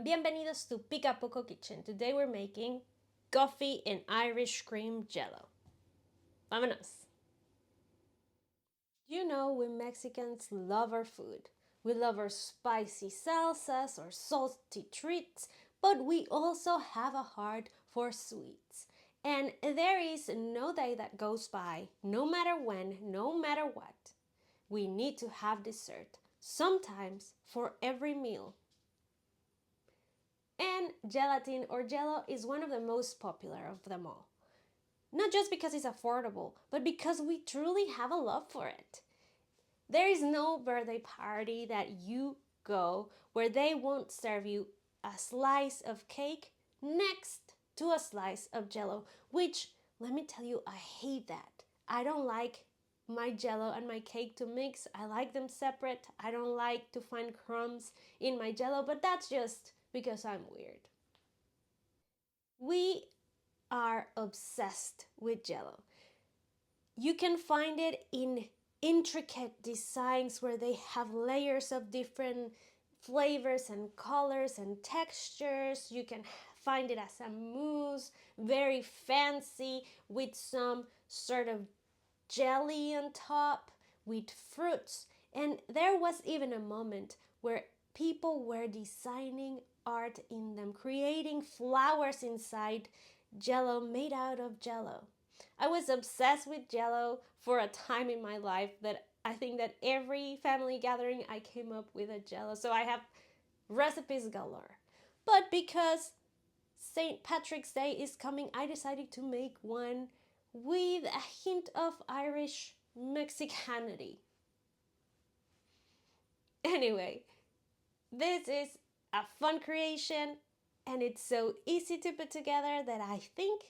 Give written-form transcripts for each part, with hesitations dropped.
bienvenidos to Pica Poco Kitchen. Today we're making coffee and Irish cream jello. Vámonos! You know, we Mexicans love our food. We love our spicy salsas or salty treats, but we also have a heart for sweets. And there is no day that goes by, no matter when, no matter what. We need to have dessert, sometimes for every meal. And gelatin or jello is one of the most popular of them all. Not just because it's affordable, but because we truly have a love for it. There is no birthday party that you go where they won't serve you a slice of cake next to a slice of jello, which, let me tell you, I hate that. I don't like my jello and my cake to mix. I like them separate. I don't like to find crumbs in my jello, but that's just because I'm weird. We are obsessed with jello. You can find it in intricate designs where they have layers of different flavors and colors and textures. You can find it as a mousse, very fancy, with some sort of jelly on top, with fruits. And there was even a moment where people were designing art in them, creating flowers inside jello made out of jello. I was obsessed with jello for a time in my life that I think that every family gathering I came up with a jello. So I have recipes galore. But because St. Patrick's Day is coming, I decided to make one with a hint of Irish Mexicanity. Anyway, this is a fun creation and it's so easy to put together that I think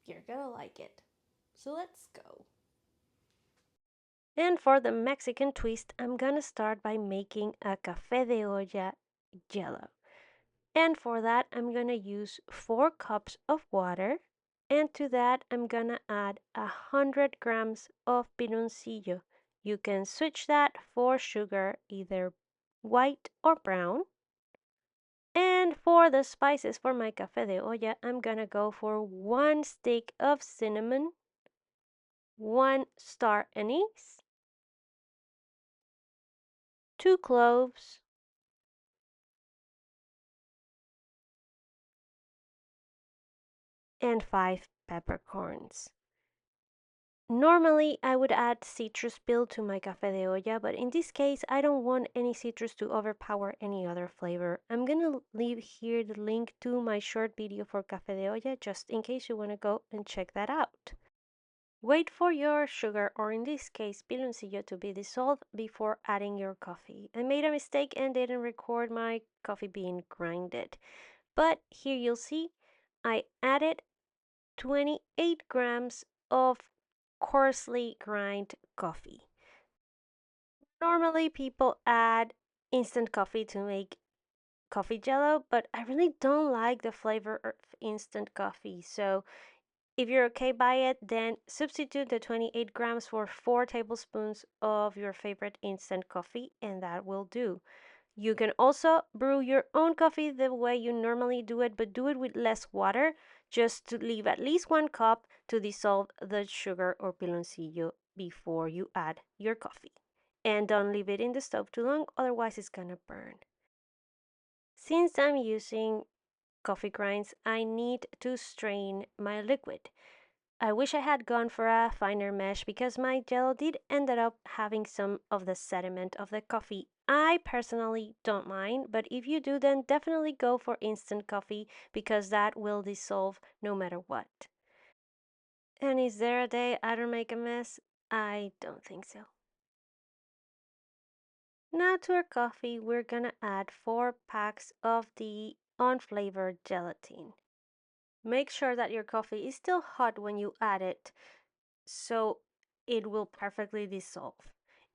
you're gonna like it. So let's go. And for the Mexican twist, I'm gonna start by making a café de olla jello. And for that, I'm gonna use 4 cups of water. And to that, I'm gonna add 100 grams of piloncillo. You can switch that for sugar, either white or brown. And for the spices for my café de olla, I'm gonna go for 1 stick of cinnamon, 1 star anise, 2 cloves, and 5 peppercorns. Normally, I would add citrus peel to my café de olla, but in this case, I don't want any citrus to overpower any other flavor. I'm gonna leave here the link to my short video for café de olla, just in case you want to go and check that out. Wait for your sugar, or in this case, piloncillo, to be dissolved before adding your coffee. I made a mistake and didn't record my coffee being grinded. But here you'll see, I added 28 grams of coarsely grind coffee. Normally people add instant coffee to make coffee jello, but I really don't like the flavor of instant coffee. So if you're okay by it, then substitute the 28 grams for 4 tablespoons of your favorite instant coffee, and that will do. You can also brew your own coffee the way you normally do it, but do it with less water, just to leave at least 1 cup to dissolve the sugar or piloncillo before you add your coffee. And don't leave it in the stove too long, otherwise it's gonna burn. Since I'm using coffee grinds, I need to strain my liquid. I wish I had gone for a finer mesh because my jello did ended up having some of the sediment of the coffee. I personally don't mind, but if you do, then definitely go for instant coffee because that will dissolve no matter what. And is there a day I don't make a mess? I don't think so. Now to our coffee, we're gonna add 4 packs of the unflavored gelatin. Make sure that your coffee is still hot when you add it, so it will perfectly dissolve.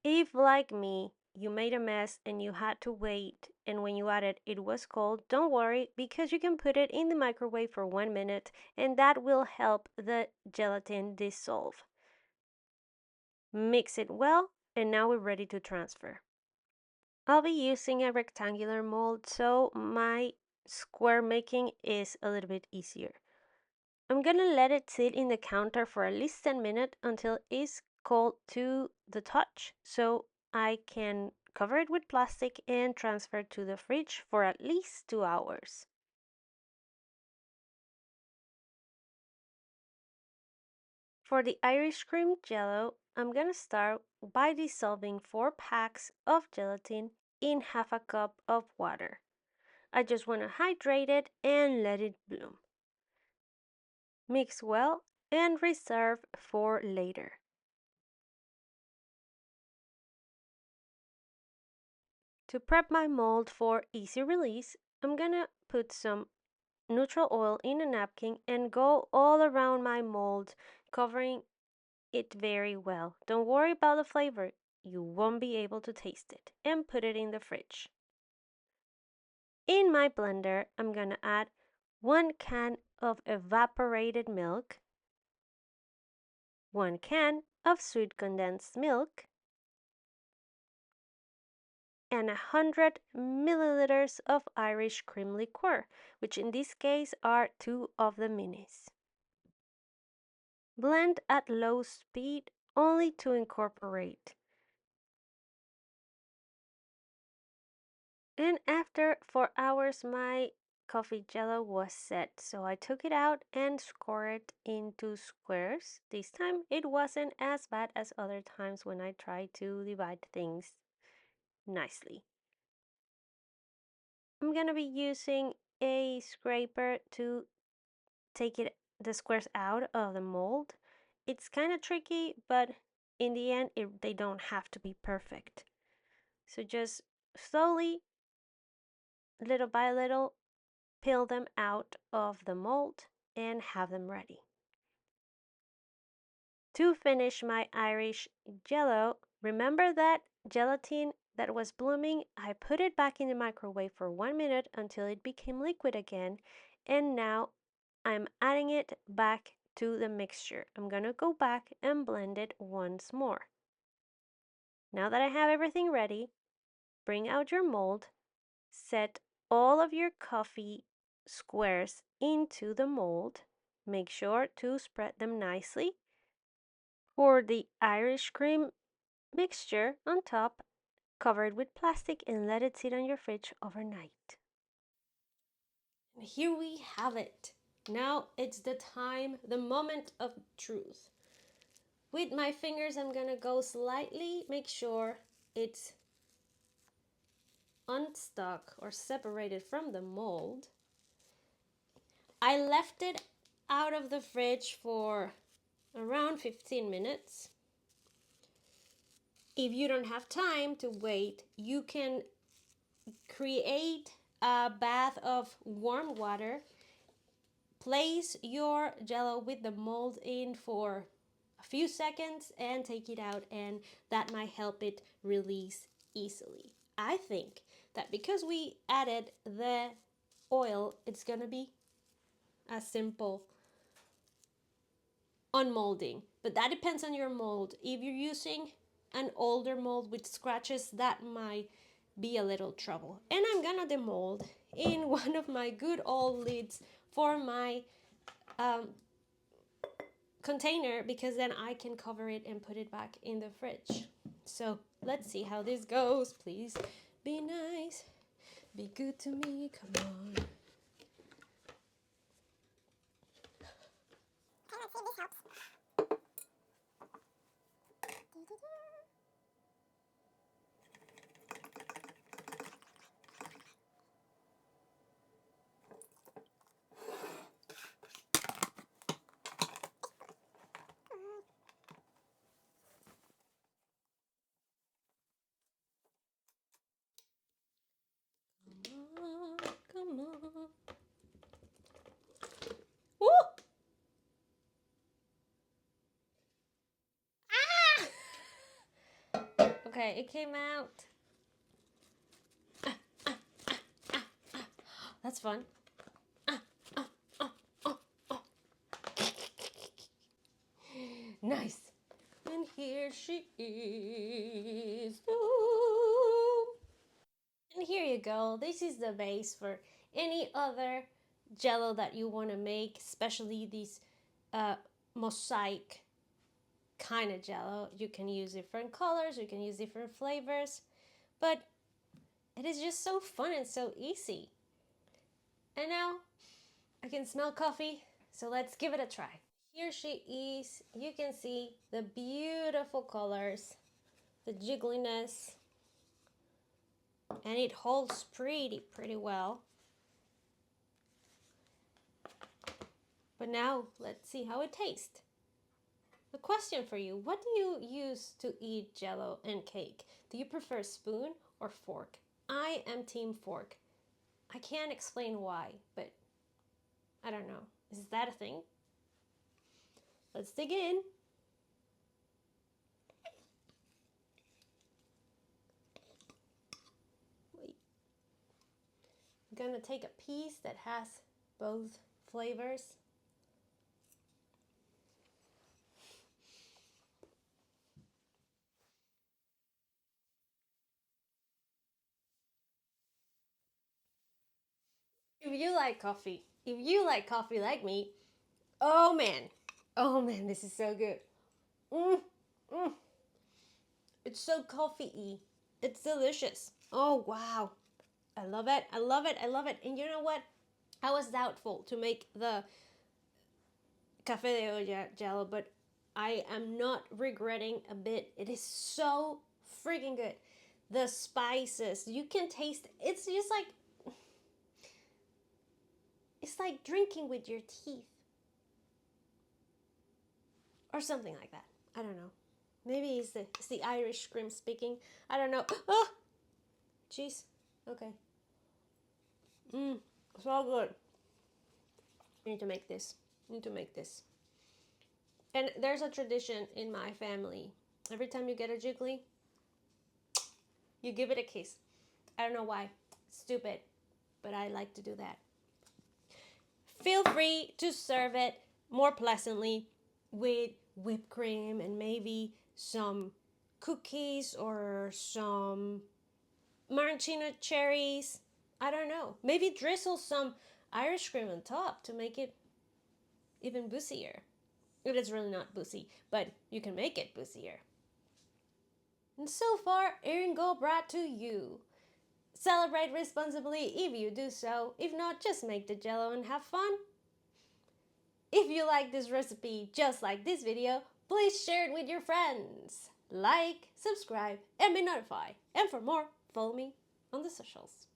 If, like me, you made a mess and you had to wait, and when you added it was cold, don't worry because you can put it in the microwave for 1 minute and that will help the gelatin dissolve. Mix it well, and now we're ready to transfer. I'll be using a rectangular mold, so my square making is a little bit easier. I'm gonna let it sit in the counter for at least 10 minutes until it's cold to the touch, so I can cover it with plastic and transfer to the fridge for at least 2 hours. For the Irish cream jello, I'm gonna start by dissolving 4 packs of gelatin in half a cup of water. I just want to hydrate it and let it bloom. Mix well and reserve for later. To prep my mold for easy release, I'm gonna put some neutral oil in a napkin and go all around my mold, covering it very well. Don't worry about the flavor, you won't be able to taste it, and put it in the fridge. In my blender, I'm gonna add 1 can of evaporated milk, 1 can of sweet condensed milk, and 100 milliliters of Irish cream liqueur, which in this case are 2 of the minis. Blend at low speed only to incorporate. And after 4 hours, my coffee jello was set, so I took it out and scored it into squares. This time it wasn't as bad as other times when I tried to divide things nicely. I'm gonna be using a scraper to take the squares out of the mold. It's kind of tricky, but in the end, they don't have to be perfect. So just slowly, little by little, peel them out of the mold and have them ready. To finish my Irish jello, remember that gelatin that was blooming? I put it back in the microwave for 1 minute until it became liquid again, and now I'm adding it back to the mixture. I'm gonna go back and blend it once more. Now that I have everything ready, bring out your mold, set all of your coffee squares into the mold. Make sure to spread them nicely. Pour the Irish cream mixture on top, cover it with plastic, and let it sit on your fridge overnight. And here we have it. Now it's the time, the moment of truth. With my fingers, I'm gonna go slightly, make sure it's unstuck or separated from the mold. I left it out of the fridge for around 15 minutes. If you don't have time to wait, you can create a bath of warm water. Place your jello with the mold in for a few seconds and take it out, and that might help it release easily. I think that because we added the oil, it's gonna be a simple unmolding, but that depends on your mold. If you're using an older mold with scratches, that might be a little trouble. And I'm gonna demold in one of my good old lids for my container, because then I can cover it and put it back in the fridge. So let's see how this goes. Please be nice, be good to me, come on. Let's see if this helps. Come on. Woo! Ah! Okay, it came out. That's fun. Nice. And here she is. Ooh. And here you go. This is the base for any other jello that you want to make, especially these mosaic kind of jello. You can use different colors, you can use different flavors, but it is just so fun and so easy. And now I can smell coffee, so let's give it a try. Here she is. You can see the beautiful colors, the jiggliness, and it holds pretty well. But now let's see how it tastes. A question for you: what do you use to eat jello and cake? Do you prefer spoon or fork? I am team fork. I can't explain why, but I don't know. Is that a thing? Let's dig in. Wait. I'm gonna take a piece that has both flavors. If you like coffee like me, oh man, this is so good. Mm, mm. It's so coffee-y. It's delicious. Oh wow, I love it. I love it. I love it. And you know what? I was doubtful to make the Café de Olla jello, but I am not regretting a bit. It is so freaking good. The spices, you can taste. It's like drinking with your teeth or something like that. I don't know. Maybe it's the Irish scream speaking. I don't know. Oh, jeez. Okay. So good. I need to make this. I need to make this. And there's a tradition in my family. Every time you get a jiggly, you give it a kiss. I don't know why. It's stupid, but I like to do that. Feel free to serve it more pleasantly with whipped cream and maybe some cookies or some maraschino cherries. I don't know. Maybe drizzle some Irish cream on top to make it even boozier. It is really not boozy, but you can make it boozier. And so far, Erin Go brought to you. Celebrate responsibly if you do so. If not, just make the jello and have fun. If you like this recipe just like this video, please share it with your friends. Like, subscribe, and be notified. And for more, follow me on the socials.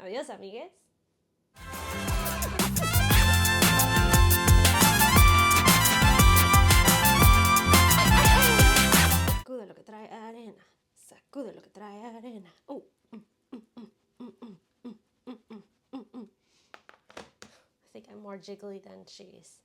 Adios, amigues. Sacude lo que trae arena. Sacude lo que trae arena. I think I'm more jiggly than she is.